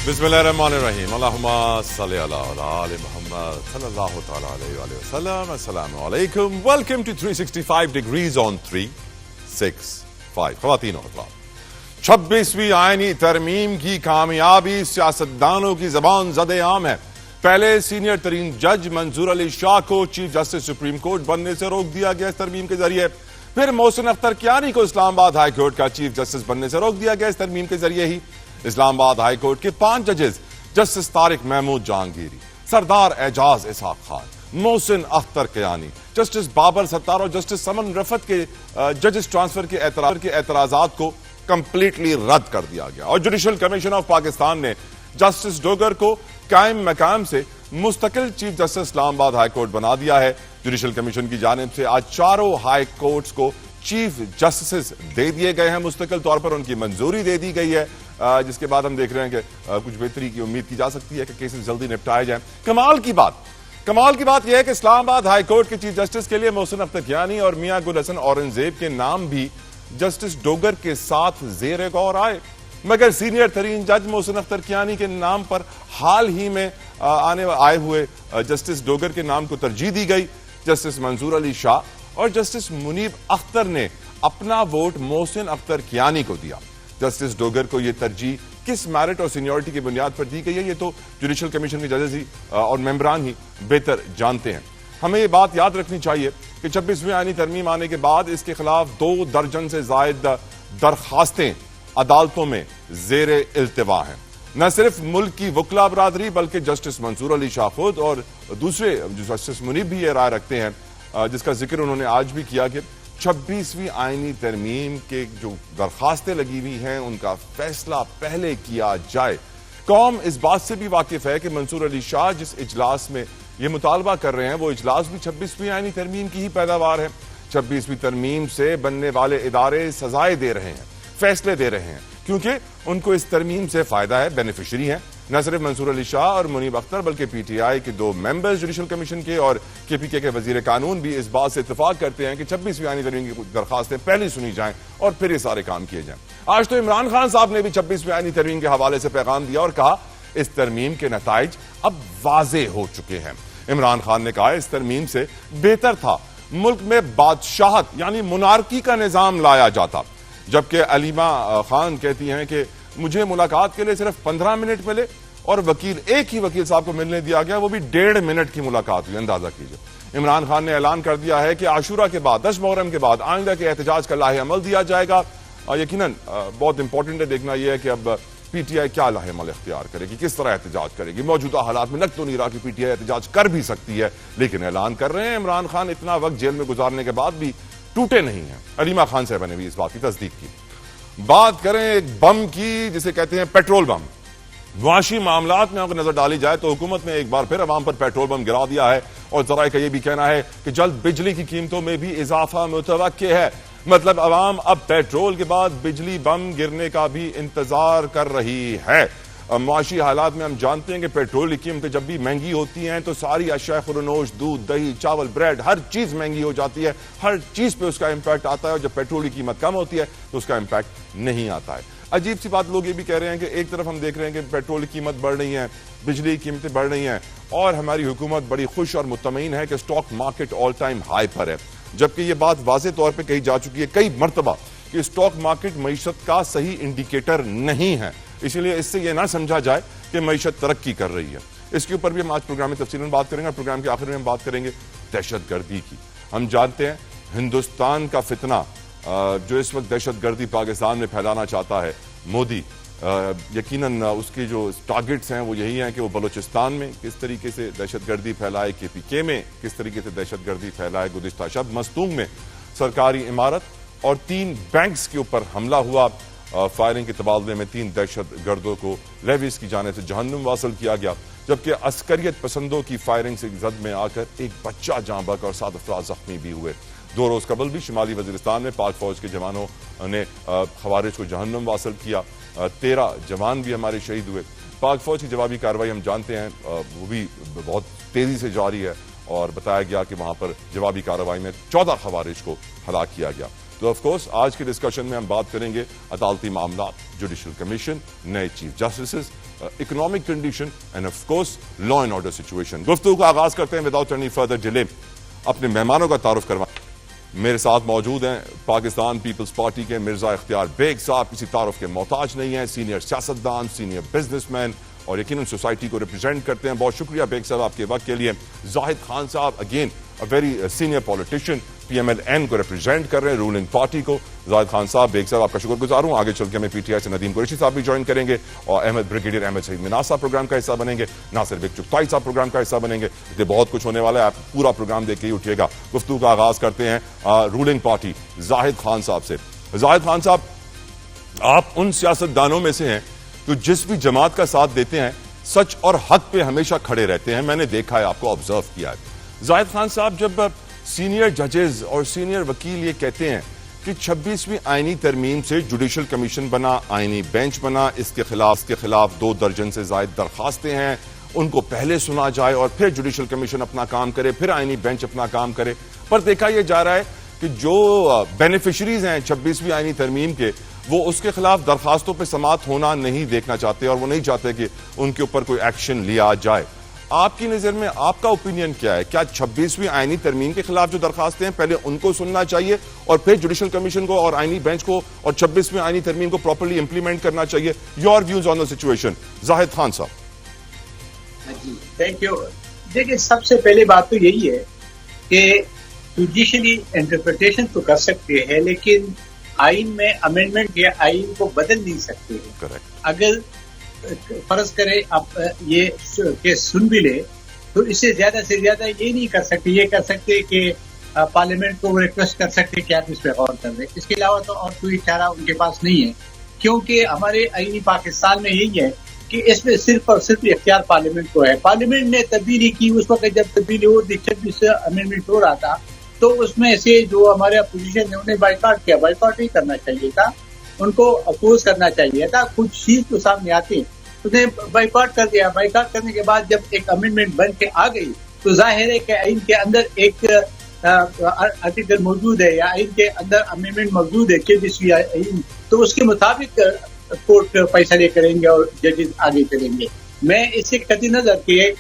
बिस्मिल्लाहिर्रहमानिर्रहीम अल्लाहुम्मा सल्ली अला आले मुहम्मद सल्लल्लाहु तआला अलैहि वसल्लम। अस्सलामु अलैकुम। Welcome to 365 degrees on 365। ख़वातीन और हज़रात, 26वीं आईनी तरमीम की कामयाबी सियासतदानों की जबान ज़द आम है। पहले सीनियर तरीन जज मंजूर अली शाह को चीफ जस्टिस सुप्रीम कोर्ट बनने से रोक दिया गया इस तरमीम के जरिए। फिर मोहसिन अख्तर कियानी को इस्लामाबाद हाई कोर्ट का चीफ जस्टिस बनने से रोक दिया गया इस तरमीम के जरिए ही। इस्लामाबाद हाई कोर्ट के 5 जजेस जस्टिस तारिक महमूद जहांगीरी, सरदार एजाज इसहाक खान, मोहसिन अख्तर कियानी, जस्टिस बाबर सत्तार और जस्टिस समन रफत के जजेस ट्रांसफर के एतराजात को कंप्लीटली रद्द कर दिया गया। और जुडिशल कमीशन ऑफ पाकिस्तान ने जस्टिस डोगर को कायम मकाम से मुस्तकिल chief justice Islamabad high court बना दिया है। जुडिशल कमीशन की जानिब से आज चारों हाई कोर्ट्स को चीफ जस्टिस दे दिए गए हैं, मुस्तकिल तौर पर उनकी मंजूरी दे दी गई है, जिसके बाद हम देख रहे हैं कि कुछ बेहतरी की उम्मीद की जा सकती है कि केसेस जल्दी निपटाए जाएं। कमाल की बात यह है कि इस्लामाबाद हाई कोर्ट के चीफ जस्टिस के लिए मोहसिन अख्तर कियानी और मियां गुल हसन औरंगजेब के नाम भी जस्टिस डोगर के साथ जेर गौर आए, मगर सीनियर तरीन जज मोहसिन अख्तर कियानी के नाम पर हाल ही में आए हुए जस्टिस डोगर के नाम को तरजीह दी गई। जस्टिस मंजूर अली शाह और जस्टिस मुनीब अख्तर ने अपना वोट मोहसिन अख्तर कियानी को दिया। जस्टिस डोगर को यह तरजीह किस मेरिट और सीनियरिटी की बुनियाद पर दी गई है, ये तो जुडिशल कमीशन के जजेस ही और मेंबरान ही बेहतर जानते हैं। हमें ये बात याद रखनी चाहिए कि 26वीं आईनी तरमीम आने के बाद इसके खिलाफ 2 दर्जन से जायद दरखास्तें अदालतों में जेर इल्तिवा हैं। न सिर्फ मुल्क की वकला बरादरी बल्कि जस्टिस मंसूर अली शाह खुद और दूसरे जस्टिस मुनीब भी ये राय रखते हैं, जिसका जिक्र उन्होंने आज भी किया कि 26वीं आईनी तरमीम के जो दरखास्तें लगी हुई हैं उनका फैसला पहले किया जाए। कौम इस बात से भी वाकिफ है कि मंसूर अली शाह जिस इजलास में ये मुतालबा कर रहे हैं वो इजलास भी 26वीं आईनी तरमीम की ही पैदावार है। 26वीं तरमीम से बनने वाले इदारे सजाएं दे रहे हैं, फैसले दे रहे हैं, क्योंकि उनको इस तरमीम से फायदा है, बेनिफिशरी हैं। न सिर्फ मंसूर अली शाह और मुनीब अख्तर बल्कि पीटीआई के 2 मेंबर्स जुडिशल कमीशन के और केपीके के वजीर कानून भी इस बात से इत्तेफाक करते हैं कि 26वीं आईनी तरमीम की दरखास्तें पहले सुनी जाएं और फिर ये सारे काम किए जाएं। आज तो इमरान खान साहब ने भी 26वीं आईनी तरमीम के हवाले से पैगाम दिया और कहा इस तरमीम के नताइज अब वाजे हो चुके हैं। इमरान खान ने कहा इस तरमीम से बेहतर था मुल्क में बादशाहत यानी मुनारकी का निजाम लाया जाता, जबकि अलीमा खान कहती हैं कि मुझे मुलाकात के लिए सिर्फ 15 मिनट मिले और एक ही वकील साहब को मिलने दिया गया, वो भी 1.5 मिनट की मुलाकात हुई। अंदाजा कीजिए। इमरान खान ने ऐलान कर दिया है कि आशूरा के बाद 10 मुहर्रम के बाद आइंदा के एहतजाज का लाहे अमल दिया जाएगा। यकीनन बहुत इंपॉर्टेंट है देखना यह है कि अब पीटीआई क्या लाहे अमल इख्तियार करेगी, किस तरह एहतजाज करेगी। मौजूदा हालात में लग तो नहीं रहा कि पीटीआई एहतजाज कर भी सकती है, लेकिन ऐलान कर रहे हैं। इमरान खान इतना वक्त जेल में गुजारने के बाद भी टूटे नहीं हैं। अलीमा खान साहब ने भी इस बात की तस्दीक की। बात करें एक बम की जिसे कहते हैं पेट्रोल बम। मुआशी मामलात में अगर नजर डाली जाए तो हुकूमत ने एक बार फिर अवाम पर पेट्रोल बम गिरा दिया है और जराए का यह भी कहना है कि जल्द बिजली की कीमतों में भी इजाफा मुतवक्के है। मतलब अवाम अब पेट्रोल के बाद बिजली बम गिरने का भी इंतजार कर रही है। मुआशी हालात में हम जानते हैं कि पेट्रोल की कीमतें जब भी महंगी होती हैं तो सारी अशिया खुरनोश, दूध, दही, चावल, ब्रेड, हर चीज महंगी हो जाती है। हर चीज पे उसका इंपैक्ट आता है और जब पेट्रोल की कीमत कम होती है तो उसका इंपैक्ट नहीं आता है। अजीब सी बात, लोग ये भी कह रहे हैं कि एक तरफ हम देख रहे हैं कि पेट्रोल की कीमत बढ़ रही है, बिजली की कीमतें बढ़ रही हैं और हमारी हुकूमत बड़ी खुश और मुतमईन है कि stock market all time high पर है, जबकि यह बात वाज़ेह तौर पर कही जा चुकी है कई मरतबा कि स्टॉक मार्केट मईशत का सही इंडिकेटर नहीं है। इसीलिए इससे यह ना समझा जाए कि मईशत तरक्की कर रही है। इसके ऊपर भी हम आज प्रोग्राम में तफसीलन बात करेंगे। प्रोग्राम के आखिर में हम बात करेंगे दहशतगर्दी की। हम जानते हैं हिंदुस्तान का फितना जो इस वक्त दहशतगर्दी पाकिस्तान में फैलाना चाहता है मोदी, यकीनन उसके जो टारगेट्स हैं वो यही हैं कि वो बलूचिस्तान में किस तरीके से दहशतगर्दी फैलाए, केपीके में किस तरीके से दहशतगर्दी फैलाए। गुज़िश्ता शब मस्तूंग में सरकारी इमारत और 3 बैंक्स के ऊपर हमला हुआ। फायरिंग के तबादले में 3 दहशतगर्दों को लेविस की जाने से जहन्नुम वासल किया गया, जबकि अस्करियत पसंदों की फायरिंग से जद में आकर एक बच्चा जाँ बहक और 7 अफराद जख्मी भी हुए। 2 रोज कबल भी शुमाली वजीरिस्तान में पाक फौज के जवानों ने खवारिज को जहन्नुम वासल किया। 13 जवान भी हमारे शहीद हुए। पाक फौज की जवाबी कार्रवाई हम जानते हैं वो भी बहुत तेजी से जारी है और बताया गया कि वहां पर जवाबी कार्रवाई में 14 खवारिज को हलाक किया गया। तो ऑफ कोर्स आज के डिस्कशन में हम बात करेंगे अदालती मामला, जुडिशल कमीशन, नए chief justice economic condition end of course law and order situation. गुफ्तगू का आगाज करते हैं विदाउट एनी फर्दर डिले। अपने मेहमानों का तारुफ करवा, मेरे साथ मौजूद हैं पाकिस्तान पीपल्स पार्टी के मिर्जा इख्तियार बेग साहब, किसी तारुफ के मोहताज नहीं है, सीनियर सियासतदान, सीनियर बिजनेसमैन और यकीनन सोसाइटी को रिप्रेजेंट करते हैं। बहुत शुक्रिया बेग साहब आपके वक्त के लिए। जाहिद खान साहब again a very senior politician, PMLN को रिप्रेजेंट कर रहे हैं, रूलिंग पार्टी को। जाहिद खान साहब, बेग साहब आपका शुक्रगुजार हूं। आगे चल के हमें PTI से नदीम कुरैशी साहब भी ज्वाइन करेंगे और ब्रिगेडियर अहमद सईद मिनाज साहब प्रोग्राम का हिस्सा बनेंगे, नासिर बिग चुगताई साहब प्रोग्राम का हिस्सा बनेंगे। ये बहुत कुछ होने वाला है, आप पूरा प्रोग्राम देख के ही उठिएगा। गुफ्तगू का आगाज करते हैं रूलिंग पार्टी जाहिद खान साहब से। जाहिद खान साहब, आप उन सियासतदानों में से हैं जो जिस भी जमात का साथ देते हैं सच और हक पे हमेशा खड़े रहते हैं। मैंने देखा है, आपको ऑब्जर्व किया है। जाहिद खान साहब, जब सीनियर जजेस और सीनियर वकील ये कहते हैं कि 26वीं आईनी तरमीम से जुडिशल कमीशन बना, आईनी बेंच बना, इसके खिलाफ 2 दर्जन से ज्यादा दरखास्तें हैं, उनको पहले सुना जाए और फिर जुडिशल कमीशन अपना काम करे, फिर आईनी बेंच अपना काम करे, पर देखा यह जा रहा है कि जो बेनिफिशरीज हैं 26वीं आईनी तरमीम के, वो उसके खिलाफ दरखास्तों पर समाअत होना नहीं देखना चाहते और वो नहीं चाहते कि उनके ऊपर कोई एक्शन लिया जाए। आपकी नजर में आपका ओपिनियन क्या है? क्या 26वीं आईनी तरमीम के खिलाफ जो दरखास्तें हैं पहले उनको सुनना चाहिए और फिर जुडिशल कमीशन को और आईनी बेंच को और 26वीं आईनी तरमीम को प्रॉपर्ली इंप्लीमेंट करना चाहिए? Your views on the situation, Zahid Khan साहब। Thank you. देखिए, सबसे पहले बात तो यही है कि जुडिशली इंटरप्रिटेशन तो कर सकते हैं, लेकिन आइन में अमेंडमेंट या आइन को बदल नहीं सकते हैं। करेक्ट। अगर फर्ज करें आप ये केस सुन भी ले तो इससे ज्यादा से ज्यादा ये नहीं कर सकते, ये कर सकते कि पार्लियामेंट को रिक्वेस्ट कर सकते कि आप इस पर गौर कर लें। इसके अलावा तो और कोई चारा उनके पास नहीं है, क्योंकि हमारे आईनी पाकिस्तान में यही है कि इसमें सिर्फ और सिर्फ इख्तियार पार्लियामेंट को है। पार्लियामेंट ने तब्दीली की, उस वक्त जब तब्दीली हो 26 अमेंडमेंट हो रहा था, तो उसमें से जो हमारे अपोजिशन है उन्हें बाइकआउट किया। बाइकआउट नहीं करना चाहिए था, उनको अपोज करना चाहिए था। कुछ चीज तो सामने आती, उन्हें बाइकआउट कर दिया। बाइकआउट करने के बाद जब एक अमेंडमेंट बन के आ गई तो जाहिर है कि आइन के अंदर एक आर्टिकल मौजूद है या आइन के अंदर अमेंडमेंट मौजूद है 26वीं आइन, तो उसके मुताबिक कोर्ट फैसले करेंगे और जजेस आगे चलेंगे। मैं इससे कतई नजर के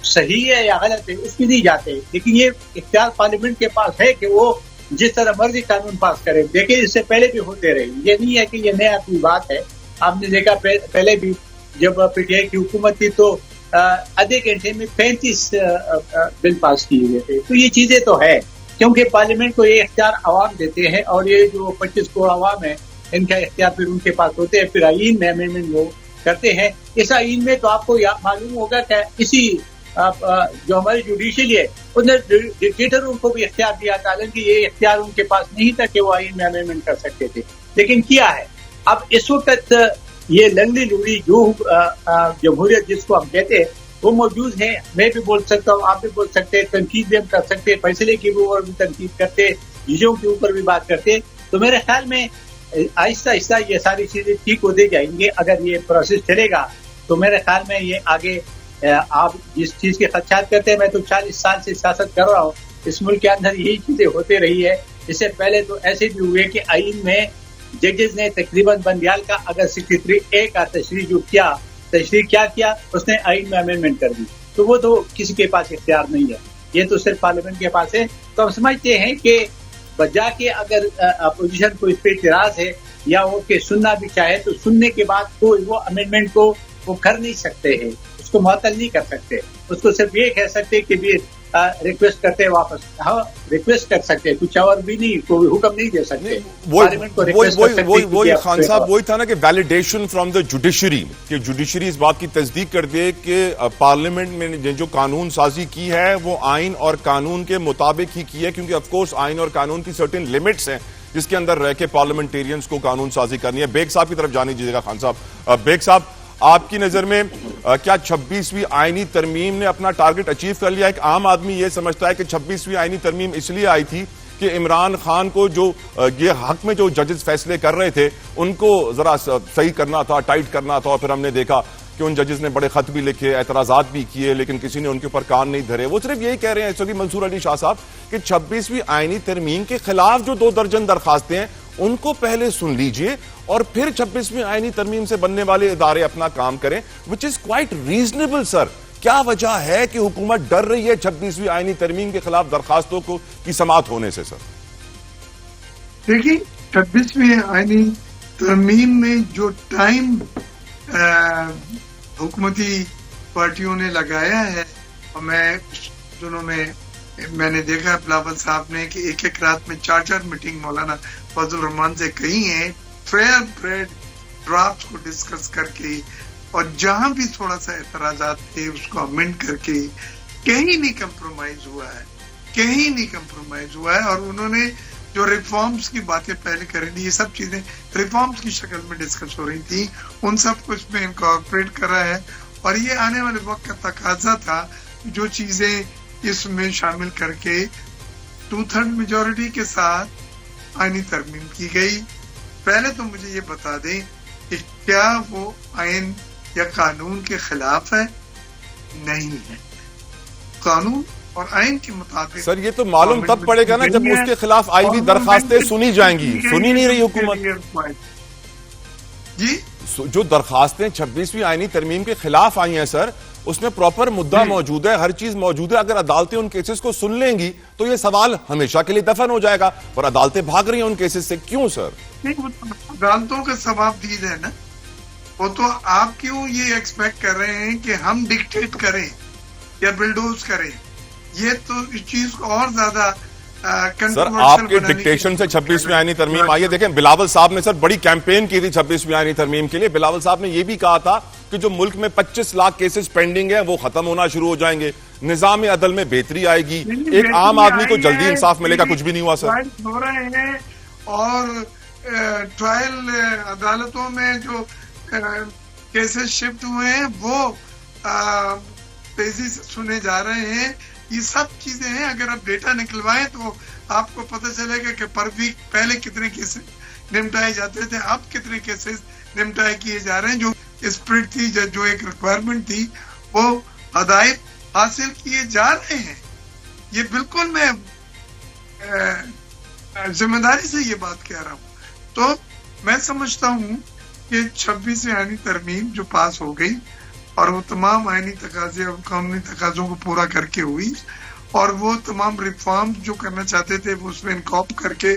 सही है या गलत है उसमें नहीं जाते, लेकिन ये इख्तियार पार्लियामेंट के पास है कि वो जिस तरह मर्जी कानून पास करे। देखिए, इससे पहले भी होते रहे, ये नहीं है कि ये नया कोई बात है। आपने देखा पहले भी जब PTI की हुकूमत थी तो आधे घंटे में 35 बिल पास किए गए थे। तो ये चीजें तो है, क्योंकि पार्लियामेंट को ये इख्तियार अवाम देते हैं और ये जो 25 करोड़ अवाम है इनका इख्तियार फिर उनके पास होते हैं, फिर आइन में अमेंडमेंट वो करते हैं। इस आइन में तो आपको मालूम होगा कि इसी जो हमारी जुडिशली है उन्हें डिक्टेटरों को भी इख्तियार दिया था, हालांकि ये इख्तियार उनके पास नहीं था कि वो आइन में अमेंडमेंट कर सकते थे, लेकिन किया है। अब इस वक्त ये लंगड़ी लूड़ी जो जमहूरियत जिसको हम कहते हैं वो मौजूद है। मैं भी बोल सकता हूँ, आप भी बोल सकते हैं, तनकीद भी हम कर सकते हैं, फैसले के ऊपर भी तनकीद करते, चीजों के ऊपर भी बात करते। तो मेरे ख्याल में आहिस्ता आहिस्ता ये सारी चीजें ठीक होते जाएंगे। अगर ये प्रोसेस चलेगा तो मेरे ख्याल में ये आगे आप जिस चीज के खदशात करते हैं, मैं तो 40 साल से सियासत कर रहा हूँ, इस मुल्क के अंदर यही चीजें होते रही है। इससे पहले तो ऐसे भी हुए कि आइन में जजेस ने तकरीबन बंदियाल का अगर 63A का तशरीह क्या किया, उसने आइन में अमेंडमेंट कर दी, तो वो तो किसी के पास इख्तियार नहीं है, ये तो सिर्फ पार्लियामेंट के पास है। तो हम समझते हैं कि बजा के अगर अपोजिशन को इस पर इतराज है या वो के सुनना भी चाहे तो सुनने के बाद तो वो अमेंडमेंट को वो कर नहीं सकते हैं, उसको मुअत्तल नहीं कर सकते, उसको सिर्फ ये कह सकते कि भी रिक्वेस्ट करते वापस। हाँ, रिक्वेस्ट कर सकते, कुछ और भी नहीं, कोई हुक्म नहीं दे सकते। पार्लियामेंट को रिक्वेस्ट कर सकते। वही खान साहब वही था ना कि वैलिडेशन फ्रॉम द जुडिशरी, कि जुडिशरी इस बात की तस्दीक कर दे कि पार्लियामेंट में जो कानून साजी की है वो आइन और कानून के मुताबिक ही की है, क्योंकि ऑफकोर्स आइन और कानून की सर्टेन लिमिट्स हैं जिसके अंदर रह के पार्लियामेंटेरियंस को कानून साजी करनी है। बेग साहब की तरफ जाने दीजिएगा खान साहब। बेग साहब, आपकी नजर में क्या 26वीं आईनी तरमीम ने अपना टारगेट अचीव कर लिया? एक आम आदमी यह समझता है कि 26वीं आईनी तरमीम इसलिए आई थी कि इमरान खान को जो ये हक में जो जजेस फैसले कर रहे थे उनको जरा सही करना था, टाइट करना था, और फिर हमने देखा कि उन जजेस ने बड़े खत भी लिखे, एतराजात भी किए, लेकिन किसी ने उनके ऊपर कान नहीं धरे। वो सिर्फ यही कह रहे हैं मंसूर अली शाह साहब कि 26वीं आईनी तरमीम के खिलाफ जो 2 दर्जन दरखास्तें हैं उनको पहले सुन लीजिए और फिर 26वीं आईनी तरमीम से बनने वाले इदारे अपना काम करें, which is quite reasonable sir. क्या वजह है कि हुकूमत डर रही है 26वीं आईनी तरमीम के खिलाफ दरखास्तों को की समाअत होने से? सर देखिए, 26वीं आईनी तरमीम में जो टाइम हुकूमती पार्टियों ने लगाया है, और मैं दोनों में मैंने देखा बिलावल साहब ने कि एक एक रात में 4-4 मीटिंग मौलाना फजल रहमान से कही है, फेयर ब्रेड ड्राफ्ट को डिस्कस करके, और जहां भी थोड़ा सा एतराजात थे उसको अमेंड करके, कहीं नहीं कंप्रोमाइज हुआ है, कहीं नहीं कंप्रोमाइज हुआ है। और उन्होंने जो रिफॉर्म्स की बातें पहले कर रही थी, ये सब चीजें रिफॉर्म्स की शक्ल में डिस्कस हो रही थी, उन सब को इसमें इनकॉर्पोरेट करा है। और ये आने वाले वक्त का तकाजा था, जो चीजें इसमें शामिल करके 2/3 मेजॉरिटी के साथ आईनी तरमीम की गई। पहले तो मुझे ये बता दें कि क्या वो आइन या कानून के खिलाफ है? नहीं है। कानून और आइन के मुताबिक सर ये तो मालूम तब पड़ेगा ना जब उसके खिलाफ आई हुई दरखास्तें सुनी जाएंगी। सुनी नहीं रही हुकूमत जी। जो दरखास्तें 26वीं आईनी तरमीम के खिलाफ आई हैं सर, उसमें प्रॉपर मुद्दा मौजूद है, हर चीज मौजूद है। अगर अदालतें उन केसेस को सुन लेंगी तो ये सवाल हमेशा के लिए दफन हो जाएगा। पर अदालतें भाग रही हैं उन केसेस से, क्यों सर? अदालतों का सवाब दीद है ना, वो तो आप क्यों ये एक्सपेक्ट कर रहे हैं कि हम डिक्टेट करें या बिल्डोज करें? ये तो इस चीज को और ज्यादा सर आपके डिक्टेशन से 26वीं आईनी तरमीम आई है। देखें, बिलावल साहब ने सर बड़ी कैंपेन की थी 26वीं आईनी तरमीम के लिए। बिलावल साहब ने यह भी कहा था कि जो मुल्क में 25 लाख केसेस पेंडिंग है वो खत्म होना शुरू हो जाएंगे, निजाम अदल में बेहतरी आएगी, एक आम आदमी को जल्दी इंसाफ मिलेगा। कुछ भी नहीं हुआ सर। हो रहे हैं और ट्रायल अदालतों में जो केसेस शिफ्ट हुए हैं वो तेजी से सुने जा रहे हैं। ये सब चीजें हैं, अगर आप डेटा निकलवाएं तो आपको पता चलेगा कि पर वीक पहले कितने केसेस निपटाए जाते थे, अब कितने केसेस निपटाए किए जा रहे हैं। जो स्प्रिट थी, जो एक रिक्वायरमेंट थी, वो हदायत हासिल किए जा रहे हैं। ये बिल्कुल मैं जिम्मेदारी से ये बात कह रहा हूँ। तो मैं समझता हूँ कि 26वीं आईनी तरमीम जो पास हो गई और वो तमाम आईनी तकाजे और कानूनी तकाजों को पूरा करके हुई, और वो तमाम रिफॉर्म जो करना चाहते थे वो उसमें इनकॉप करके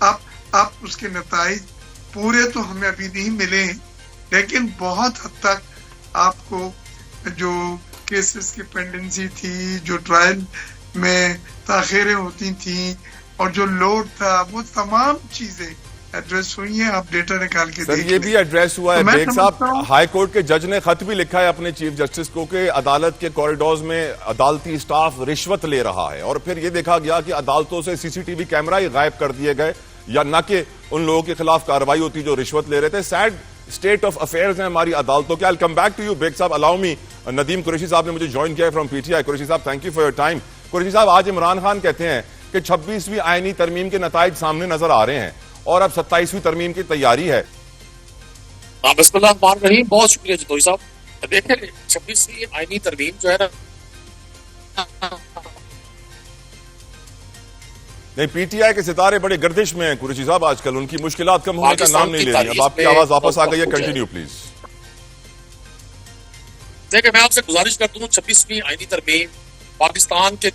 अब उसके नताइज पूरे तो हमें अभी नहीं मिले, लेकिन बहुत हद तक आपको जो केसेस की पेंडेंसी थी, जो ट्रायल में ताखिरें होती थी और जो लोड था, वो तमाम चीजें एड्रेस हुई है। आप डेटा निकाल के सर ये भी एड्रेस हुआ है। बेग साहब, हाई कोर्ट के जज ने खत भी लिखा है अपने चीफ जस्टिस को कि अदालत के कॉरिडोर्स में अदालती स्टाफ रिश्वत ले रहा है, और फिर ये देखा गया कि अदालतों से सीसीटीवी कैमरा ही गायब कर दिए गए, या न कि उन लोगों के खिलाफ कार्रवाई होती जो रिश्वत ले रहे थे। सैड स्टेट ऑफ अफेयर्स है हमारी अदालतों के। I will come back to you Beg साहब। अलाउ मी, नदीम कुरैशी साहब ने मुझे ज्वाइन किया है फ्रॉम पीटीआई। कुरैशी साहब, thank you for your time. Qureshi साहब, आज इमरान खान कहते हैं कि 26वीं आईनी तरमीम के नताइज सामने नजर आ रहे हैं और अब 27वीं तरमीम की तैयारी है। बिस्मिल्लाहिर्रहमानिर्रहीम। बहुत शुक्रिया जदोई साहब। देखिए, 26वीं आईनी तरमीम जो है ना, नहीं, पीटीआई के सितारे बड़े गर्दिश में हैं कुरैशी साहब आजकल, उनकी मुश्किलात कम होने का नाम नहीं ले रही। अब आपकी आवाज वापस आ गई है, कंटिन्यू प्लीज। देखिए, मैं आपसे गुजारिश करता हूँ, 26वीं आईनी तरमीम पाकिस्तान के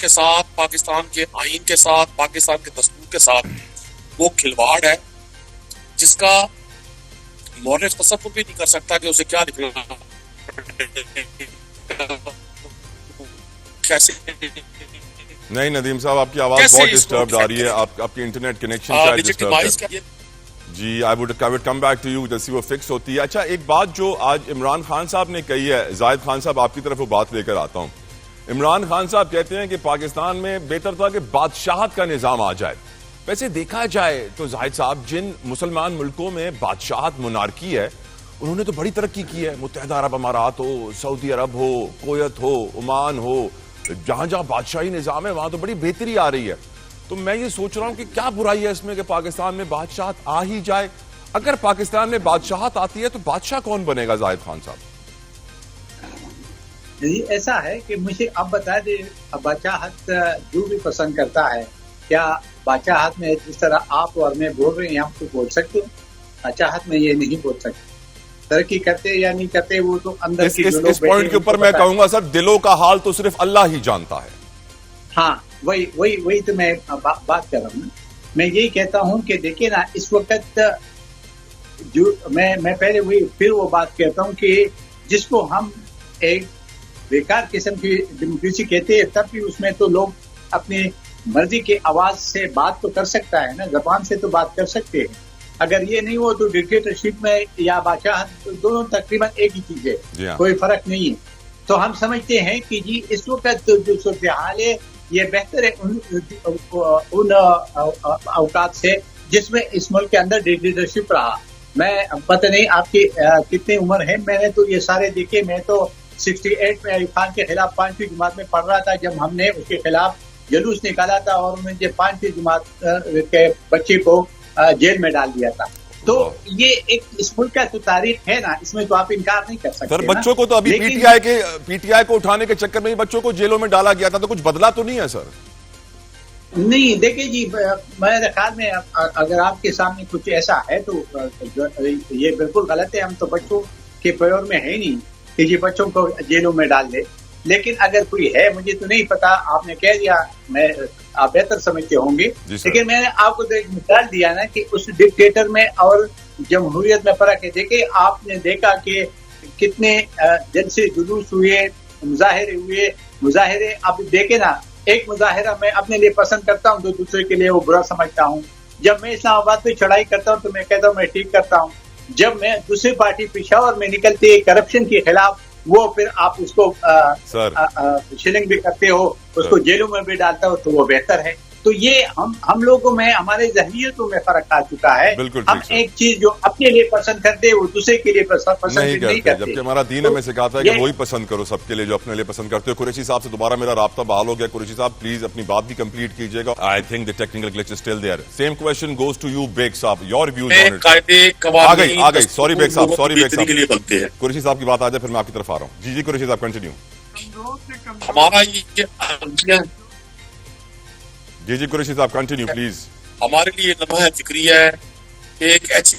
साथ, पाकिस्तान के आईन के साथ, पाकिस्तान के दस्तूर के साथ वो खिलवाड़ है जिसका मौलिक तसव्वुर भी नहीं कर सकता कि उसे क्या निकलना कैसे। नहीं नदीम साहब, आपकी आवाज बहुत डिस्टर्ब आ रही है, आपकी इंटरनेट कनेक्शन डिस्टर्ब है जी। I would come back to you जैसी वो फिक्स होती है। अच्छा, एक बात जो आज इमरान खान साहब ने कही है, जाहिद खान साहब आपकी तरफ वो बात लेकर आता हूं। इमरान खान साहब कहते हैं कि पाकिस्तान में बेहतर था कि बादशाहत का निजाम आ जाए। वैसे देखा जाए तो जाहिद साहब, जिन मुसलमान मुल्कों में बादशाहत मोनार्की है उन्होंने तो बड़ी तरक्की की है। मुत्तहिदा अरब अमारात हो, सऊदी अरब हो, कुवैत हो, ओमान हो, जहां जहां बादशाही निजाम है वहां तो बड़ी बेहतरी आ रही है। तो मैं ये सोच रहा हूं कि क्या बुराई है इसमें कि पाकिस्तान में बादशाहत आ ही जाए। अगर पाकिस्तान में बादशाहत आती है तो बादशाह कौन बनेगा जाहिद खान साहब? ऐसा है कि मुझे अब बता दे, बादशाहत जो भी पसंद करता है, क्या बादशाहत में जिस तरह आप और मैं बोल रहे हैं हम तो बोल सकते हैं, बादशाहत में ये नहीं बोल सकते। तरक्की करते या नहीं करते वो तो अंदर इस पॉइंट के ऊपर मैं कहूंगा सर, दिलों का हाल तो सिर्फ अल्लाह ही जानता है। हाँ, वही तो मैं बात कर रहा हूँ ना। मैं यही कहता हूँ कि देखिए ना, इस वक्त जो मैं पहले फिर वो बात कहता हूँ कि जिसको हम एक बेकार किस्म की डेमोक्रेसी कहते हैं, तब भी उसमें तो लोग अपनी मर्जी के आवाज से बात तो कर सकता है ना, जबान से तो बात कर सकते हैं। अगर ये नहीं हो तो डिक्टेटरशिप में या बादशाहत दोनों तकरीबन एक ही चीज है, कोई फर्क नहीं है। तो हम समझते हैं कि जी इस वक्त जो सूरत हाल है ये बेहतर है उन अवकात से जिसमें इस मुल्क के अंदर डिक्टेटरशिप रहा। मैं पता नहीं आपकी कितनी उम्र है, मैंने तो ये सारे देखे। मैं तो 68 में अयूब खान के खिलाफ 5वीं जमात में पढ़ रहा था जब हमने उसके खिलाफ जुलूस निकाला था और उन्होंने 5वीं जमात के बच्चे को जेल में डाल दिया था। तो ये एक इस मुल्क का तो तारीख है ना, इसमें तो आप इनकार नहीं कर सकते। सर बच्चों को तो अभी पीटीआई को उठाने के चक्कर में ही बच्चों को जेलों में डाला गया था, तो कुछ बदला तो नहीं है सर? नहीं, देखिए जी, मेरे ख्याल में अगर आपके सामने कुछ ऐसा है तो ये बिल्कुल गलत है। हम तो बच्चों के प्योर में है नहीं कि जी बच्चों को जेलों में डाल दे। लेकिन अगर कोई है, मुझे तो नहीं पता, आपने कह दिया, आप बेहतर समझते होंगे। लेकिन मैंने आपको तो एक मिसाल दिया ना कि उस डिक्टेटर में और जमहूरियत में फर्क है। देखिए, आपने देखा कि कितने जलसे जुलूस हुए, मुजाहिरे अब देखे ना, एक मुजाहिरा मैं अपने लिए पसंद करता हूँ तो दूसरे के लिए वो बुरा समझता हूँ। जब मैं इस्लामाबाद पे चढ़ाई करता हूँ तो मैं कहता हूँ मैं ठीक करता हूँ। जब मैं दूसरी पार्टी पेशावर में निकलती है करप्शन के खिलाफ, वो फिर आप उसको शिलिंग भी करते हो, उसको जेलों में भी डालता हो, तो वो बेहतर है। तो ये हम लोगों में, हमारे जहनियतों में फर्क आ चुका है। हम एक चीज जो अपने लिए पसंद करते हैं वो दूसरे के लिए पसंद नहीं करते। जबकि हमारा दीन हमें सिखाता है कि वही पसंद करो सबके लिए जो अपने लिए पसंद करते हो। कुरैशी साहब से दोबारा मेरा राब्ता बहाल हो गया। कुरैशी साहब प्लीज अपनी बात भी कंप्लीट कीजिएगा। I think the technical glitch is still there. Same question goes to you Beg साहब, योर व्यूज ऑन इट। आ गई सॉरी बेग साहब, कुरैशी साहब की बात आ जाए फिर मैं आपकी तरफ आ रहा हूँ। जी कुरैशी साहब कंटिन्यू। हमारा ये जी कुरैशी साहब कंटिन्यू प्लीज। हमारे लिए लम्हा फिक्री है एक ऐसी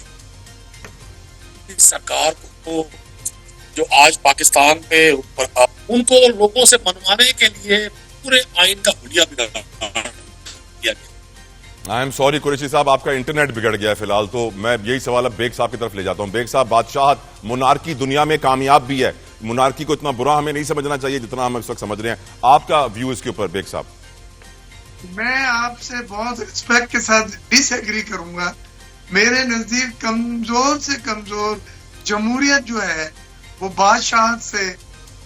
सरकार को जो आज पाकिस्तान पे उनको लोगों से मनवाने के लिए पूरे आइन का हुलिया बिगाड़ा दिया गया। आई एम सॉरी कुरैशी साहब, आपका इंटरनेट बिगड़ गया है फिलहाल, तो मैं यही सवाल अब बेग साहब की तरफ ले जाता हूँ। बेग साहब, बादशाहत मुनारकी दुनिया में कामयाब भी है, मुनारकी को इतना बुरा हमें नहीं समझना चाहिए जितना हम इस वक्त समझ रहे हैं। आपका व्यू इसके ऊपर बेग साहब? मैं आपसे बहुत रिस्पेक्ट के साथ डिसएग्री करूंगा। मेरे नजदीक कमजोर से कमजोर जमहूरियत जो है वो बादशाहत से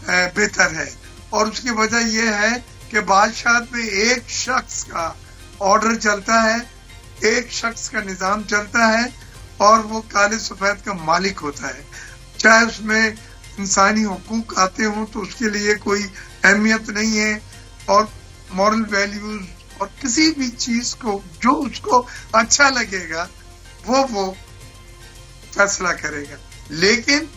बेहतर है, और उसकी वजह यह है कि बादशाहत में एक शख्स का ऑर्डर चलता है, एक शख्स का निजाम चलता है, और वो काले सफेद का मालिक होता है। चाहे उसमें इंसानी हुकूक आते हों तो उसके लिए कोई अहमियत नहीं है, और मॉरल वैल्यूज और किसी भी चीज को जो उसको अच्छा लगेगा वो फैसला करेगा। लेकिन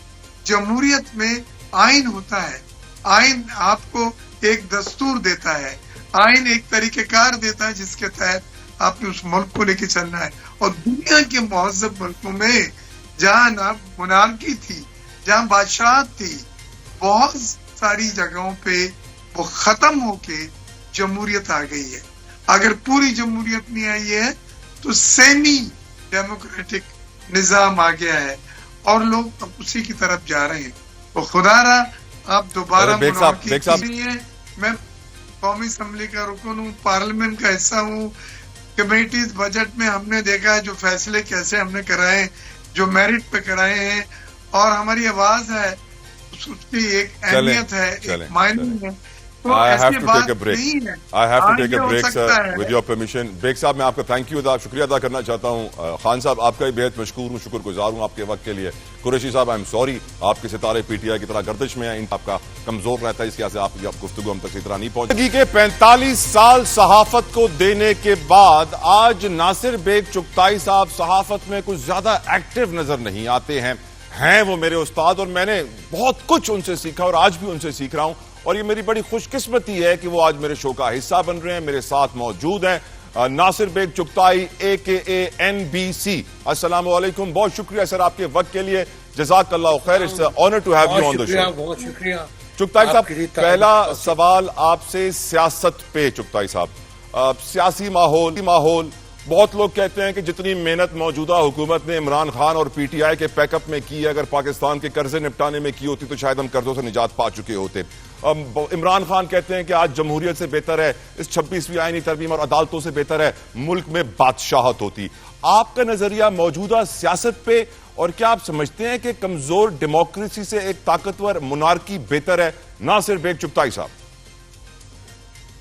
जमहूरियत में आइन होता है, आइन आपको एक दस्तूर देता है, आइन एक तरीकेकार देता है जिसके तहत आपने उस मुल्क को लेके चलना है। और दुनिया के मुहज़्ज़ब मुल्कों में जहां ना मुनारकी थी, जहां बादशाहत थी, बहुत सारी जगहों पे वो खत्म होके जमहूरियत आ गई है। अगर पूरी जमहूरियत नहीं आई है तो सेमी डेमोक्रेटिक निजाम आ गया है और लोग अब उसी की तरफ जा रहे हैं। तो खुदारा आप दोबारा मुनारकी है। मैं कौमी असम्बली का रुकन हूँ, पार्लियामेंट का हिस्सा हूँ। कमेटीज बजट में हमने देखा है जो फैसले कैसे हमने कराए, जो मेरिट पे कराए हैं, और हमारी आवाज है, उसकी एक अहमियत है, एक मायने है। I have to take a break. I have to take a break, sir, with your permission. Beg साहब, मैं आपका शुक्रिया अदा करना चाहता हूँ। खान साहब, आपका भी बेहद मशकूर हूँ, शुक्रगुजार हूँ आपके वक्त के लिए। कुरैशी साहब, आई एम सॉरी, आपके सितारे पीटीआई की तरह गर्दिश में है, आपका कमजोर रहता है, इसकी वजह से आप गुफ्तगू हम तक इस तरह नहीं पहुंची। जिंदगी के 45 साल सहाफत को देने के बाद आज नासिर बेग चुगताई साहब सहाफत में कुछ ज्यादा एक्टिव नजर नहीं आते हैं। हैं वो मेरे उस्ताद, और मैंने बहुत कुछ उनसे सीखा और आज भी उनसे सीख रहा हूं, और ये मेरी बड़ी खुशकिस्मती है कि वो आज मेरे शो का हिस्सा बन रहे हैं, मेरे साथ मौजूद हैं नासिर बेग चुगताई AKA NBC। अस्सलाम वालेकुम, बहुत शुक्रिया सर आपके वक्त के लिए, जज़ाकल्लाह खैर, it's honour to have you on the show. बहुत शुक्रिया चुगताई साहब, पहला सवाल आपसे सियासत पे। चुगताई साहब, सियासी माहौल बहुत लोग कहते हैं कि जितनी मेहनत मौजूदा हुकूमत ने इमरान खान और PTI के पैकअप में की है, अगर पाकिस्तान के कर्जे निपटाने में की होती तो शायद हम कर्जों से निजात पा चुके होते। इमरान खान कहते हैं कि आज जमहूरियत से बेहतर है, इस 26वीं आईनी तरमीम और अदालतों से बेहतर है मुल्क में बादशाहत होती। आपका नजरिया मौजूदा सियासत पे, और क्या आप समझते हैं कि कमजोर डेमोक्रेसी से एक ताकतवर मोनार्की बेहतर है? नासिर बेग चुगताई साहब।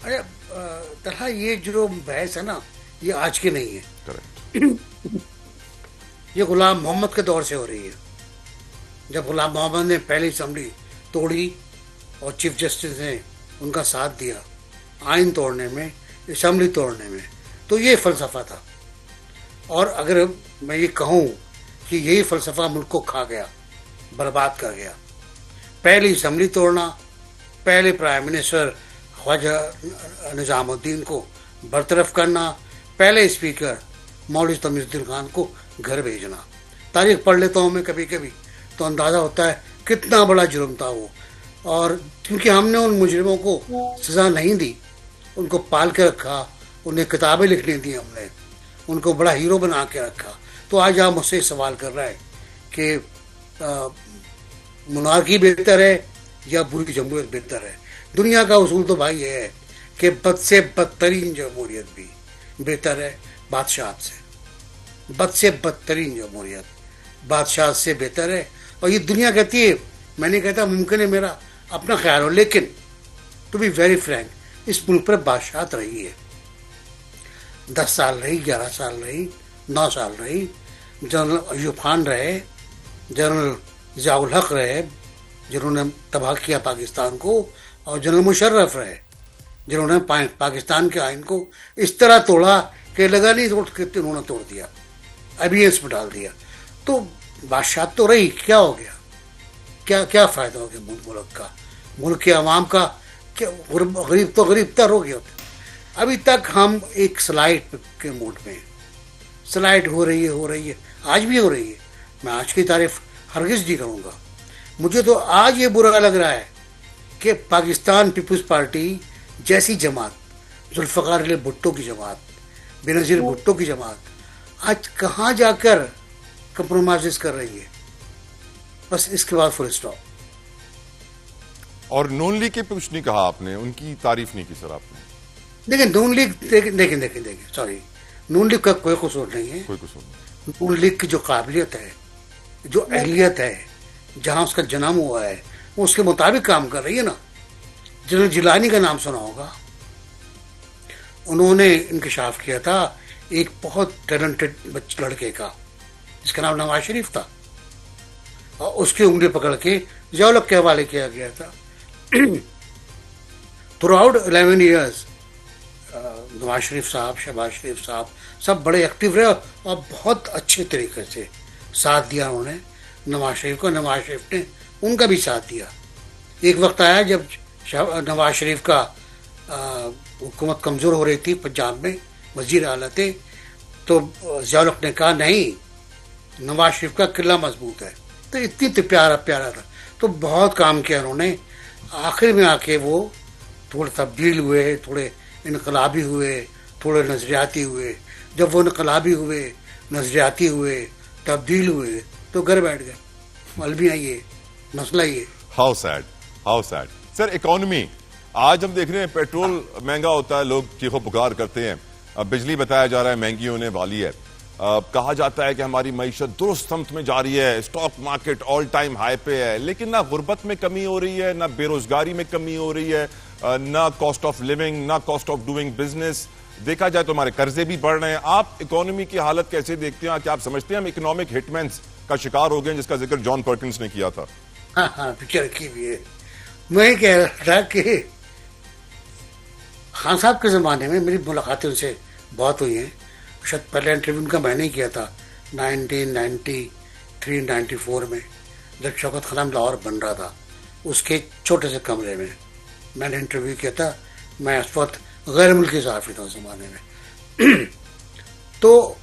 अरे तलहा, ये जो बहस है ना, ये आज की नहीं है। करेक्ट। ये गुलाम मोहम्मद के दौर से हो रही है। जब गुलाम मोहम्मद ने पहली असेंबली तोड़ी और चीफ जस्टिस ने उनका साथ दिया आइन तोड़ने में, असेंबली तोड़ने में, तो ये फलसफा था। और अगर मैं ये कहूँ कि यही फलसफा मुल्क को खा गया, बर्बाद कर गया। पहली असेंबली तोड़ना, पहले प्राइम मिनिस्टर ख्वाजा निजामुद्दीन को बरतरफ करना, पहले स्पीकर मौलवी तमीजुद्दीन खान को घर भेजना। तारीख पढ़ लेता हूँ मैं कभी कभी, तो अंदाज़ा होता है कितना बड़ा जुर्म था वो। और क्योंकि हमने उन मुजरिमों को सज़ा नहीं दी, उनको पाल के रखा, उन्हें किताबें लिखने दी हमने, उनको बड़ा हीरो बना के रखा। तो आज आप मुझसे सवाल कर रहा है कि मोनार्की बेहतर है या बुरी जमहूरियत बेहतर है? दुनिया का उसूल तो भाई ये है कि बद से बदतरीन जमहूरियत भी बेहतर है बादशाहत से। बद से बदतरीन जमहूरियत बादशाहत से बेहतर है। और ये दुनिया कहती है, मैं नहीं कहता, मुमकिन है मेरा अपना ख्याल हो, लेकिन टू बी वेरी फ्रैंक, इस मुल्क पर बादशाहत रही है। 10 साल रही, 11 साल रही, 9 साल रही। जनरल अयूब खान रहे, जनरल ज़ियाउल हक रहे जिन्होंने तबाह किया पाकिस्तान को, और जनरल मुशर्रफ रहे जिन्होंने पाकिस्तान के आइन को इस तरह तोड़ा कि लगा नहीं तोड़ के उन्होंने तोड़ दिया, एबियंस में डाल दिया। तो बादशाह तो रही, क्या हो गया? क्या फ़ायदा हो गया मुल्क का, मुल्क के अवाम का? क्या गरीब तो गरीब तर हो गया। अभी तक हम एक स्लाइड के मूड में, स्लाइड हो रही है, आज भी हो रही है। मैं आज की तारीफ हरगिज़ नहीं करूँगा। मुझे तो आज ये बुरा लग रहा है कि पाकिस्तान पीपल्स पार्टी जैसी जमात, जुल्फ़िकार अली भुट्टो की जमात, बेनज़ीर भुट्टो की जमात, आज कहाँ जाकर कंप्रोमाइज़ कर रही है। बस इसके बाद फुल स्टॉप। और नून लीग के पे कुछ नहीं कहा आपने, उनकी तारीफ नहीं की सर आपने। देखिए नून लीग, देखिए सॉरी, नून लीग का कोई कसूर नहीं है। कोई कसूर नहीं। नून लीग की जो काबिलियत है, जो अहलियत है, जहाँ उसका जन्म हुआ है, वो उसके मुताबिक काम कर रही है ना। जनरल जिलानी का नाम सुना होगा, उन्होंने इंकशाफ किया था एक बहुत टैलेंटेड लड़के का जिसका नाम नवाज शरीफ था, और उसकी उंगली पकड़ के ज़ियाउल हक के हवाले किया गया था। Through out 11 years Nawaz Sharif साहब, शहबाज शरीफ साहब सब बड़े एक्टिव रहे और बहुत अच्छे तरीके से साथ दिया उन्होंने नवाज शरीफ को। नवाज शरीफ ने उनका भी साथ दिया। एक वक्त आया जब नवाज शरीफ का हुकूमत कमज़ोर हो रही थी, पंजाब में वज़ीर आला थे, तो ज़ियाउल हक ने कहा नहीं, नवाज शरीफ का किला मजबूत है। तो इतनी तो प्यारा था, तो बहुत काम किया उन्होंने। आखिर में आके वो थोड़े तब्दील हुए, थोड़े इनकलाबी हुए, थोड़े नजरियाती हुए। जब वो इनकलाबी हुए, नजरियाती हुए, तब्दील हुए, तो घर बैठ गए। अलविया ये मसला ये। How sad sir. इकोनॉमी आज हम देख रहे हैं, पेट्रोल महंगा होता है, लोग चीखो पुकार करते हैं। अब बिजली बताया जा रहा है महंगी होने वाली है। कहा जाता है कि हमारी मईशत दुरुस्त समत में जा रही है, stock market all time high पे है, लेकिन ना गुर्बत में कमी हो रही है, ना बेरोजगारी में कमी हो रही है, ना कॉस्ट ऑफ लिविंग, ना कॉस्ट ऑफ डूइंग बिजनेस। देखा जाए तो हमारे कर्जे भी बढ़ रहे हैं। आप इकोनॉमी की हालत कैसे देखते हैं? क्या आप समझते हैं हम इकोनॉमिक हिटमैन का शिकार हो गए, जिसका जिक्र जॉन पर्किंस ने किया था? हाँ, पिक्चर की भी है। मैं कह रहा था कि खान साहब के ज़माने में मेरी मुलाकातें उनसे बहुत हुई हैं। शायद पहले इंटरव्यू उनका मैंने ही किया था 1993-94 में। जब शौकत खाना लाहौर बन रहा था, उसके छोटे से कमरे में मैंने इंटरव्यू किया था। मैं उस वक्त गैर मुल्की सहाफ़ी था उस ज़माने में। तो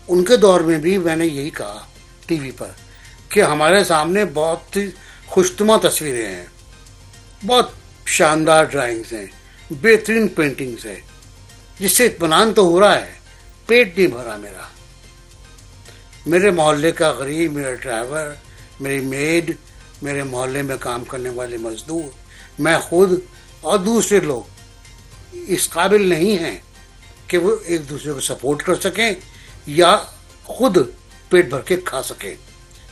उनके दौर में भी मैंने यही कहा टीवी पर कि हमारे सामने बहुत ही खुशनुमा तस्वीरें हैं, बहुत शानदार ड्राइंग्स हैं, बेहतरीन पेंटिंग्स हैं, जिससे इत्मीनान तो हो रहा है, पेट नहीं भरा मेरा। मेरे मोहल्ले का गरीब, मेरा ड्राइवर, मेरी मेड, मेरे मोहल्ले में काम करने वाले मजदूर, मैं खुद और दूसरे लोग इस काबिल नहीं हैं कि वो एक दूसरे को सपोर्ट कर सकें या खुद पेट भर के खा सकें।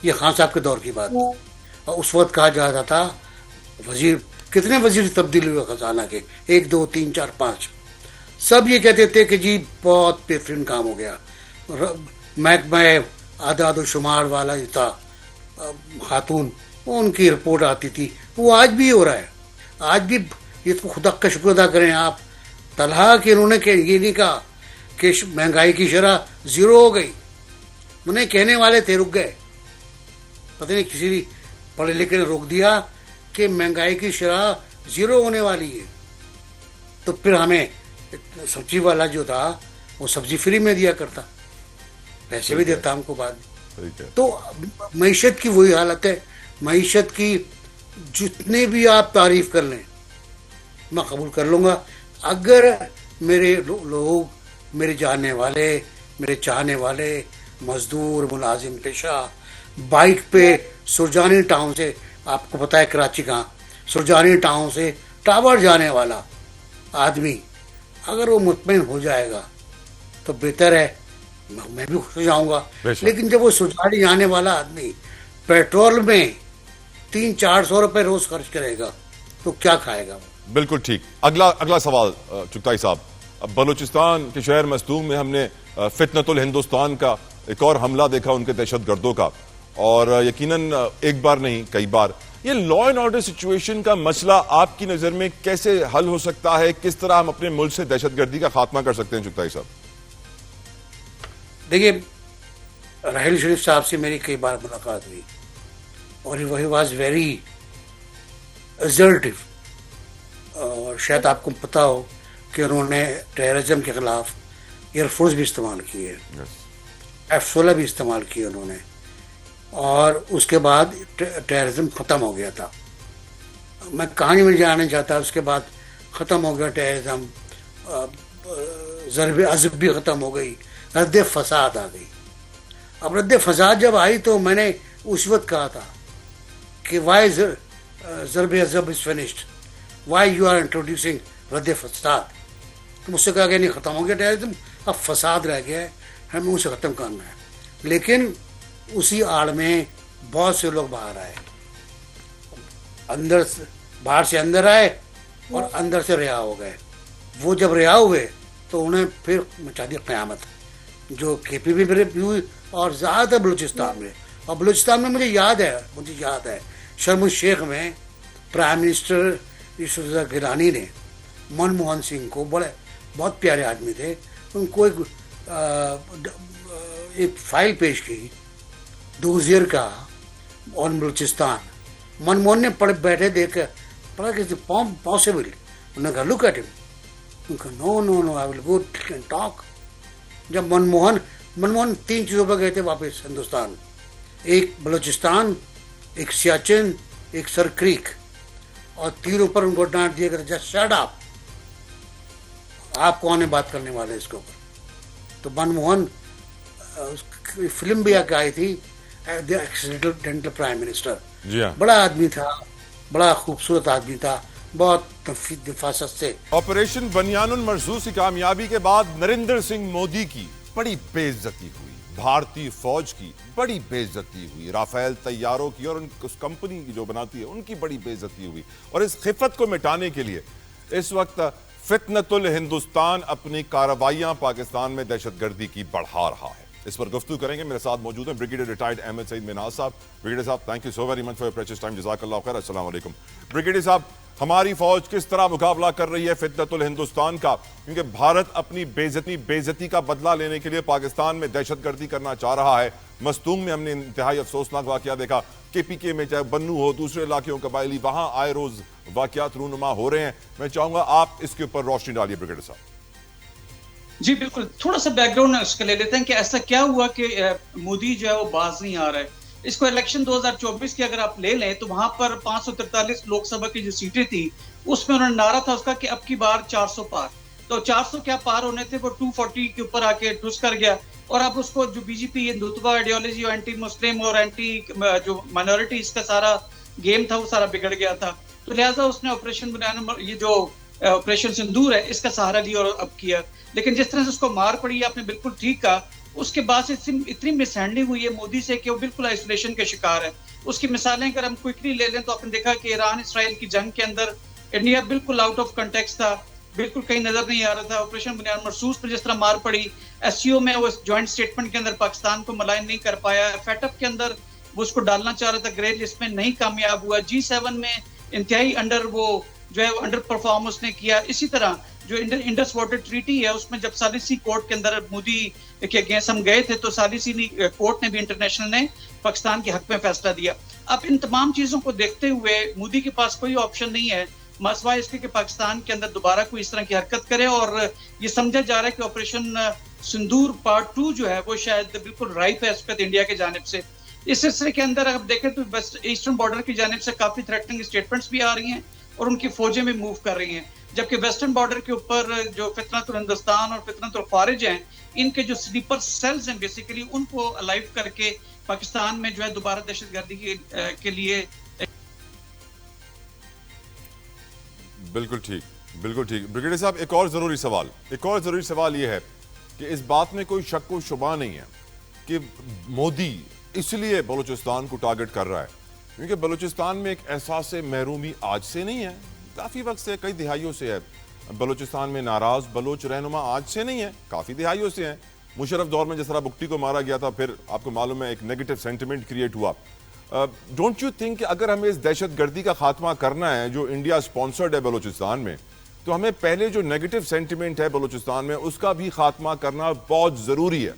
ये खान साहब के दौर की बात है। और उस वक्त कहा जाता था वजीर, कितने वजीर तब्दील हुए खजाना के, 1 2 3 4 5, सब ये कहते थे कि जी बहुत बेहतरीन काम हो गया। मैं आदाद शुमार वाला जो था खातून, उनकी रिपोर्ट आती थी, वो आज भी हो रहा है। आज भी ये तो खुदा का शुक्र अदा करें आप, तलहा कि इन्होंने ये नहीं कहा कि महंगाई की शरह 0 हो गई। उन्हें कहने वाले थे, रुक गए, पता नहीं किसी पढ़े लिखे ने रोक दिया कि महंगाई की शरह 0 होने वाली है। तो फिर हमें सब्जी वाला जो था वो सब्जी फ्री में दिया करता, पैसे भी देता हमको बाद में। तो मईशत की वही हालत है। मईशत की जितने भी आप तारीफ कर लें मैं कबूल कर लूँगा, अगर मेरे लोग, मेरे जानने वाले, मेरे चाहने वाले मजदूर, मुलाजिम पेशा बाइक पे सुरजानी टाउन से, आपको पता है कराची कहाँ, सुरजानी टाउन से टावर जाने वाला आदमी अगर वो मुतमईन हो जाएगा तो बेहतर है, मैं भी खुश हो जाऊंगा। लेकिन जब वो सुरजानी जाने वाला आदमी पेट्रोल में 300-400 रुपए रोज खर्च करेगा तो क्या खाएगा वो? बिल्कुल ठीक। अगला सवाल चुगताई साहब, अब बलूचिस्तान के शहर मस्तूम में हमने फितनतुल हिंदुस्तान का एक और हमला देखा, उनके दहशतगर्दों का, और यकीनन एक बार नहीं कई बार। ये लॉ एंड ऑर्डर सिचुएशन का मसला आपकी नजर में कैसे हल हो सकता है? किस तरह हम अपने मुल्क से दहशतगर्दी का खात्मा कर सकते हैं चुगताई साहब? देखिए, राहिल शरीफ साहब से मेरी कई बार मुलाकात हुई और वही वाज वेरी असर्टिव, और शायद आपको पता हो कि उन्होंने टेररिज्म के खिलाफ एयरफोर्स भी इस्तेमाल की है, F-16 भी इस्तेमाल किए उन्होंने, और उसके बाद टेररिज्म ख़त्म हो गया था। मैं कहानी में जाना चाहता, उसके बाद ख़त्म हो गया टेररिज्म, ज़रब अज़ब भी ख़त्म हो गई, रद्द फसाद आ गई। अब रद्द फसाद जब आई तो मैंने उस वक्त कहा था कि why Zarb Azab is finished, why you are introducing Radd Fasaad. तो मुझसे कहा कि नहीं, ख़त्म हो गया टेररिज्म, अब फसाद रह गया है, हमें उसे ख़त्म करना है। लेकिन उसी आड़ में बहुत से लोग बाहर आए, बाहर से अंदर आए और अंदर से रिहा हो गए। वो जब रिहा हुए तो उन्हें फिर मचा दी क़यामत, जो KPP भी हुई और ज़्यादातर बलूचिस्तान में। और बलूचिस्तान में मुझे याद है शर्म शेख में प्राइम मिनिस्टर यूसुफ गिलानी ने मनमोहन सिंह को, बहुत प्यारे आदमी थे, उनको एक फाइल पेश की 2000 का ऑन बलूचिस्तान। मनमोहन ने बैठे देख पढ़ा कि पॉसिबल, उन्होंने कहा लुक एट हिम, उनका no I will go and talk. जब मनमोहन 3 चीज़ों पर गए थे वापस हिंदुस्तान, एक बलूचिस्तान, एक सियाचिन, एक सर क्रीक, और 3 ऊपर उनको डांट दिया गया, जस्ट शट अप, आप कौन है बात करने वाले इसके ऊपर। तो मनमोहन, फिल्म भी आके आई थी द एक्सीडेंटल प्राइम मिनिस्टर, बड़ा आदमी था, बड़ा खूबसूरत आदमी था, बहुत नफासत से। ऑपरेशन बनियानुल मरसूस की कामयाबी के बाद नरेंद्र सिंह मोदी की बड़ी बेइज्जती हुई, भारतीय फौज की बड़ी बेइज्जती हुई, राफेल तैयारों की और उस कंपनी की जो बनाती है उनकी बड़ी बेइज्जती हुई। और इस खिफत को मिटाने के लिए इस वक्त फितनतुल हिंदुस्तान अपनी कार्रवाइयां पाकिस्तान में दहशतगर्दी की बढ़ा रहा है। इस पर गुफ्तगू करेंगे। मेरे साथ मौजूद हैं ब्रिगेडियर रिटायर्ड अहमद सईद मिन्हाज साहब। ब्रिगेडियर साहब, thank you so very much for your precious time, जज़ाकल्लाह खैर। अस्सलाम वालेकुम। ब्रिगेडियर साहब, हमारी फौज किस तरह मुकाबला कर रही है फितनतुल हिंदुस्तान का, क्योंकि भारत अपनी बेइज्जती का बदला लेने के लिए पाकिस्तान में दहशतगर्दी करना चाह रहा है। मस्तूंग में हमने इंतहाई अफसोसनाक वाकया देखा, KPK में चाहे बन्नू हो, दूसरे इलाके हो कबायली, वहां आए रोज वाकयात रूनुमा हो रहे हैं। मैं चाहूंगा आप इसके ऊपर रोशनी डालिए ब्रिगेडियर साहब। जी बिल्कुल, थोड़ा सा बैकग्राउंड उसका ले लेते हैं कि ऐसा क्या हुआ कि मोदी जो है वो बाज नहीं आ रहा है। इसको इलेक्शन 2024 की अगर आप ले लें तो वहां पर 543 लोकसभा की जो सीटें थी उसमें उन्होंने नारा था उसका कि अब की बार 400 पार, तो 400 क्या पार होने थे वो 240 के ऊपर आके ठुस कर गया। और अब उसको जो बीजेपी हिंदुत्व आइडियोलॉजी और एंटी मुस्लिम और एंटी जो माइनॉरिटीज का सारा गेम था वो सारा बिगड़ गया था। तो लिहाजा उसने ऑपरेशन ये जो ऑपरेशन सिंदूर है इसका सहारा लिया और अब किया। लेकिन जिस तरह से उसको मार पड़ी आपने बिल्कुल ठीक कहा, उसके बाद से इतनी मिसहैंडलिंग हुई है मोदी से कि वो बिल्कुल आइसोलेशन के शिकार है। उसकी मिसालें अगर हम क्विकली ले लें तो आपने देखा कि ईरान इसराइल की जंग के अंदर इंडिया बिल्कुल आउट ऑफ कंटेक्स्ट था, बिल्कुल कहीं नजर नहीं आ रहा था। ऑपरेशन बुनियाद मरसूस पर जिस तरह मार पड़ी, SCO में वो ज्वाइंट स्टेटमेंट के अंदर पाकिस्तान को मलाइन नहीं कर पाया, FATF के अंदर वो उसको डालना चाह रहा था ग्रे लिस्ट में, नहीं कामयाब हुआ। G7 में इंतहाई अंडर परफॉर्म उसने किया। इसी तरह जो इंडस वाटर ट्रीटी है उसमें जब सालिसी कोर्ट के अंदर मोदी के अगेंस्ट हम गए थे तो सालिसी कोर्ट ने भी इंटरनेशनल ने पाकिस्तान के हक में फैसला दिया। अब इन तमाम चीजों को देखते हुए मोदी के पास कोई ऑप्शन नहीं है मसवा इसके कि पाकिस्तान के अंदर दोबारा कोई इस तरह की हरकत करे। और ये समझा जा रहा है कि ऑपरेशन सिंदूर पार्ट 2 जो है वो शायद बिल्कुल राइप है इस पर इंडिया की जानिब से। इस सिलसिले के अंदर अगर देखें तो वेस्ट ईस्टर्न बॉर्डर की जानिब से काफी थ्रेटनिंग स्टेटमेंट्स भी आ रही हैं और उनकी फौजें भी मूव कर रही हैं, जबकि वेस्टर्न बॉर्डर के ऊपर जो फितनतुल हिंदुस्तान और फितनतुल खारिज हैं, इनके जो स्लीपर सेल्स हैं बेसिकली उनको अलाइव करके पाकिस्तान में जो है दोबारा दहशतगर्दी के लिए। बिल्कुल ठीक, बिल्कुल ठीक। ब्रिगेडियर साहब, एक और जरूरी सवाल ये है कि इस बात में कोई शक व शुबा नहीं है कि मोदी इसलिए बलूचिस्तान को टारगेट कर रहा है क्योंकि बलूचिस्तान में एक एहसास महरूमी आज से नहीं है, काफ़ी वक्त से, कई दिहाइयों से है। बलूचिस्तान में नाराज बलोच रहनुमा आज से नहीं है, काफ़ी दिहाइयों से हैं। मुशर्रफ दौर में जिस तरह बुक्टी को मारा गया था, फिर आपको मालूम है एक नेगेटिव सेंटिमेंट क्रिएट हुआ। डोंट यू थिंक कि अगर हमें इस दहशतगर्दी का खात्मा करना है जो इंडिया स्पॉन्सर्ड है बलूचिस्तान में, तो हमें पहले जो नेगेटिव सेंटिमेंट है बलूचिस्तान में उसका भी खात्मा करना बहुत ज़रूरी है।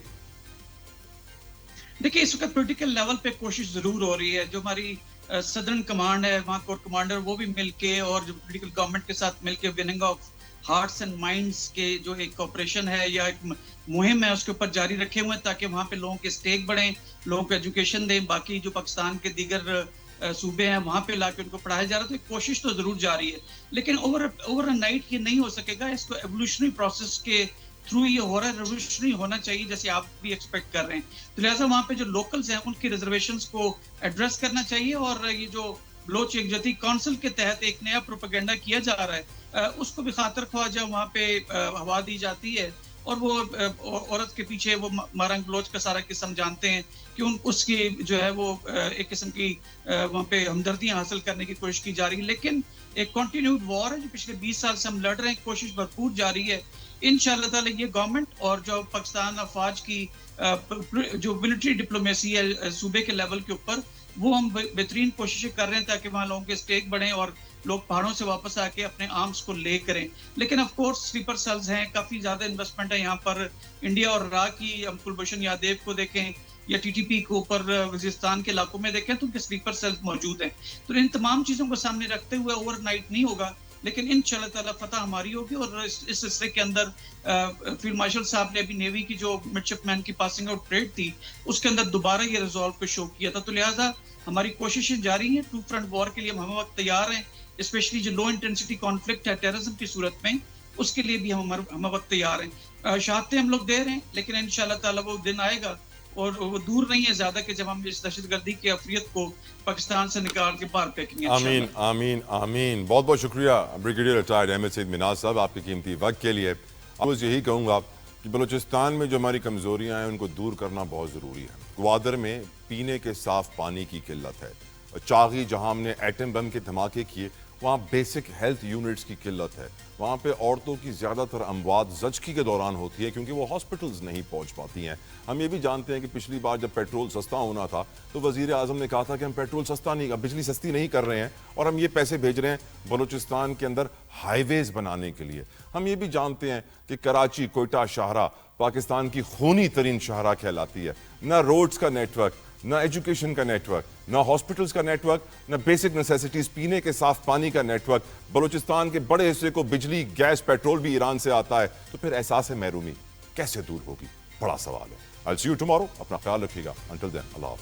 देखिए, इस वक्त पोलिटिकल लेवल पे कोशिश जरूर हो रही है। जो हमारी सदर्न कमांड है, वहाँ कोर कमांडर वो भी मिलके और जो पोलिटिकल गवर्नमेंट के साथ मिलके winning of hearts and minds के जो एक ऑपरेशन है या एक मुहिम है उसके ऊपर जारी रखे हुए हैं ताकि वहाँ पे लोगों के स्टेक बढ़ें, लोगों को एजुकेशन दें। बाकी जो पाकिस्तान के दीगर सूबे हैं वहाँ पे लाके उनको पढ़ाया जा रहा है, तो एक कोशिश तो जरूर जारी है। लेकिन ओवर नाइट ये नहीं हो सकेगा, इसको एवोल्यूशनरी प्रोसेस के थ्रू ये हो रहा है। रेवोल्यूशनरी होना चाहिए जैसे आप भी एक्सपेक्ट कर रहे हैं। तो लिहाजा वहाँ पे जो लोकल्स हैं उनकी रिजर्वेशंस को एड्रेस करना चाहिए और ये जो बलोच यकजहती काउंसिल के तहत एक नया प्रोपेगेंडा किया जा रहा है उसको भी खातर ख्वाजा वहाँ पे हवा दी जाती है। और वो औरत के पीछे वो मारंग बलोच का सारा किस्म जानते हैं कि उसकी जो है वो एक किस्म की वहाँ पे हमदर्दियां हासिल करने की कोशिश की जा रही है। लेकिन एक कंटिन्यूड वॉर है जो पिछले 20 साल से हम लड़ रहे हैं, कोशिश भरपूर जारी है। इंशाअल्लाह ताला ये गवर्नमेंट और जो पाकिस्तान अफवाज की जो मिलिट्री डिप्लोमेसी है सूबे के लेवल के ऊपर, वो हम बेहतरीन कोशिशें कर रहे हैं ताकि वहाँ लोगों के स्टेक बढ़े और लोग पहाड़ों से वापस आके अपने आर्म्स को ले करें। लेकिन ऑफ कोर्स स्लीपर सेल्स हैं, काफी ज्यादा इन्वेस्टमेंट है यहाँ पर। इंडिया और इराक की हम कुलभूषण यादव को देखें या TTP के ऊपर वजीरिस्तान के इलाकों में देखें तो उनके स्लीपर सेल्स मौजूद हैं। तो इन तमाम चीजों को सामने रखते हुए ओवरनाइट नहीं होगा, लेकिन इंशाअल्लाह ताला फतह हमारी होगी। और इस सिलसिले के अंदर फील्ड मार्शल साहब ने अभी नेवी की जो मिडशिपमैन की पासिंग आउट परेड थी उसके अंदर दोबारा ये रिजॉल्व को शो किया था। तो लिहाजा हमारी कोशिशें जारी हैं। टू फ्रंट वॉर के लिए हम वक्त तैयार हैं, स्पेशली जो लो इंटेंसिटी कॉन्फ्लिक्ट है टेररिज्म की सूरत में, उसके लिए भी हम वक्त तैयार हैं। शहादतें हम लोग दे रहे हैं, लेकिन इंशाअल्लाह ताला वो दिन आएगा और वो दूर नहीं है ज्यादा कि जब हम इस दहशतगर्दी की अफरियत को पाकिस्तान से निकाल के बाहर फेंकेंगे। आमीन आमीन आमीन। बहुत बहुत शुक्रिया ब्रिगेडियर रिटायर्ड अहमद सईद मिनाज साहब आपके कीमती वक्त के लिए। अब यही कहूँगा कि बलूचिस्तान में जो हमारी कमजोरियाँ हैं उनको दूर करना बहुत ज़रूरी है। ग्वादर में पीने के साफ पानी की किल्लत है। चागी जहाँ हमने एटम बम के धमाके किए वहाँ बेसिक हेल्थ यूनिट्स की किल्लत है, वहाँ पे औरतों की ज़्यादातर अमवात ज़चकी के दौरान होती है क्योंकि वो हॉस्पिटल्स नहीं पहुँच पाती हैं। हम ये भी जानते हैं कि पिछली बार जब पेट्रोल सस्ता होना था तो वज़ीर आज़म ने कहा था कि हम पेट्रोल सस्ता नहीं, बिजली सस्ती नहीं कर रहे हैं और हम ये पैसे भेज रहे हैं बलूचिस्तान के अंदर हाईवेज़ बनाने के लिए। हम ये भी जानते हैं कि कराची, कोयटा शाहरा पाकिस्तान की खूनी तरीन शाहरा कहलाती है। ना रोड्स का नेटवर्क, ना एजुकेशन का नेटवर्क, ना हॉस्पिटल्स का नेटवर्क, ना बेसिक नेसेसिटीज पीने के साफ पानी का नेटवर्क। बलूचिस्तान के बड़े हिस्से को बिजली, गैस, पेट्रोल भी ईरान से आता है, तो फिर एहसास महरूमी कैसे दूर होगी? बड़ा सवाल है। I'll see you tomorrow. अपना ख्याल रखिएगा। Until then, अल्लाह हाफ़िज़।